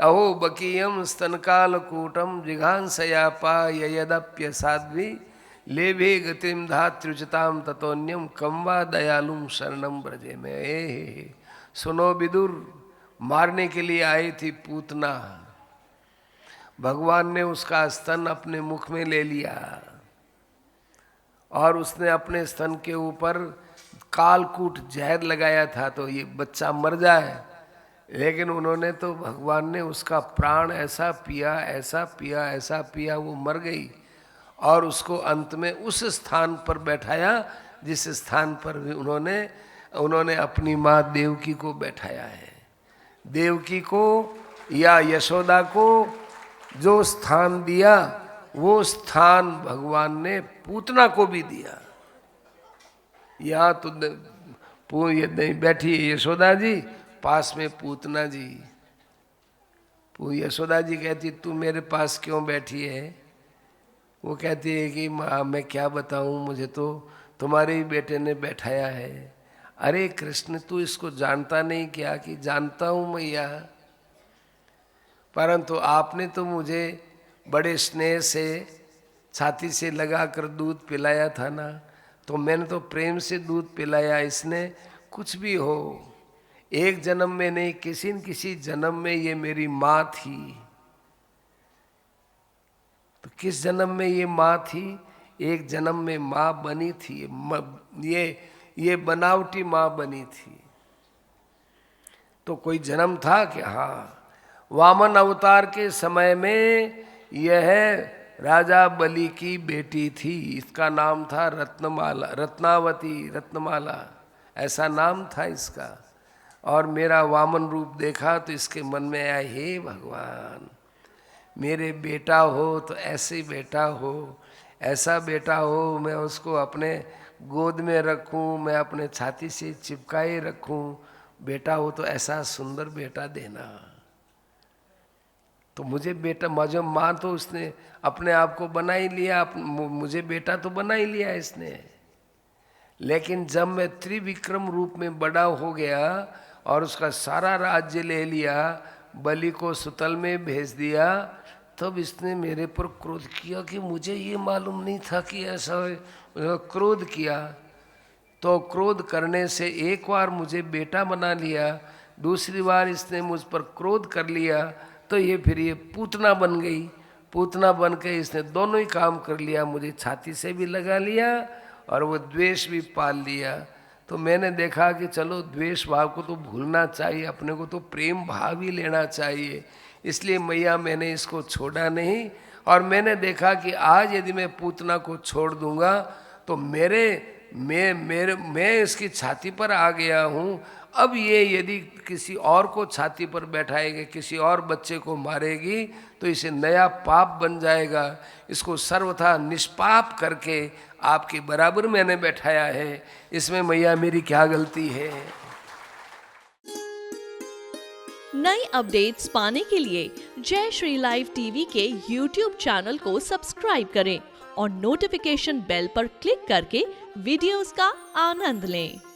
अहो बकीयम स्तनकालकूटम जिघांसयापा यदप्य साध्वी लेभे गतिम धात्रुचिताम ततोन्यम कम्वा दयालुम शरणम ब्रजे में। सुनो विदुर, मारने के लिए आई थी पूतना, भगवान ने उसका स्तन अपने मुख में ले लिया और उसने अपने स्तन के ऊपर कालकूट जहर लगाया था तो ये बच्चा मर जाए, लेकिन उन्होंने तो भगवान ने उसका प्राण ऐसा पिया ऐसा पिया ऐसा पिया, वो मर गई और उसको अंत में उस स्थान पर बैठाया जिस स्थान पर भी उन्होंने अपनी माँ देवकी को बैठाया है। देवकी को या यशोदा को जो स्थान दिया वो स्थान भगवान ने पूतना को भी दिया। यहाँ तो ये नहीं बैठी है यशोदा जी, पास में पूतना जी। यशोदा जी कहती तू मेरे पास क्यों बैठी है? वो कहती है कि माँ मैं क्या बताऊँ, मुझे तो तुम्हारे ही बेटे ने बैठाया है। अरे कृष्ण तू इसको जानता नहीं क्या? कि जानता हूँ मैया, परंतु आपने तो मुझे बड़े स्नेह से छाती से लगाकर दूध पिलाया था ना, तो मैंने तो प्रेम से दूध पिलाया। इसने कुछ भी हो, एक जन्म में नहीं किसी न किसी जन्म में ये मेरी माँ थी। तो किस जन्म में ये माँ थी? एक जन्म में माँ बनी थी, ये बनावटी माँ बनी थी। तो कोई जन्म था कि हाँ, वामन अवतार के समय में यह राजा बलि की बेटी थी, इसका नाम था रत्नमाला, रत्नावती, रत्नमाला ऐसा नाम था इसका। और मेरा वामन रूप देखा तो इसके मन में आया, हे भगवान मेरे बेटा हो तो ऐसे बेटा हो, ऐसा बेटा हो मैं उसको अपने गोद में रखूं, मैं अपने छाती से चिपकाए रखूं, बेटा हो तो ऐसा सुंदर बेटा देना। तो मुझे बेटा, मुझे माँ तो उसने अपने आप को बना ही लिया, मुझे बेटा तो बना ही लिया इसने। लेकिन जब मैं त्रिविक्रम रूप में बड़ा हो गया और उसका सारा राज्य ले लिया, बलि को सुतल में भेज दिया, तब इसने मेरे पर क्रोध किया कि मुझे ये मालूम नहीं था कि ऐसा क्रोध किया। तो क्रोध करने से एक बार मुझे बेटा बना लिया, दूसरी बार इसने मुझ पर क्रोध कर लिया, तो ये फिर ये पूतना बन गई। पूतना बन के इसने दोनों ही काम कर लिया, मुझे छाती से भी लगा लिया और वो द्वेष भी पाल लिया। तो मैंने देखा कि चलो द्वेष भाव को तो भूलना चाहिए, अपने को तो प्रेम भाव ही लेना चाहिए। इसलिए मैया मैंने इसको छोड़ा नहीं। और मैंने देखा कि आज यदि मैं पूतना को छोड़ दूंगा तो मैं इसकी छाती पर आ गया हूँ। अब ये यदि किसी और को छाती पर बैठाएगी, किसी और बच्चे को मारेगी, तो इसे नया पाप बन जाएगा। इसको सर्वथा निष्पाप करके आपके बराबर मैंने बैठाया है, इसमें मैया मेरी क्या गलती है? नई अपडेट्स पाने के लिए जय श्री लाइव टीवी के YouTube चैनल को सब्सक्राइब करें और नोटिफिकेशन बेल पर क्लिक करके वीडियोस का आनंद लें।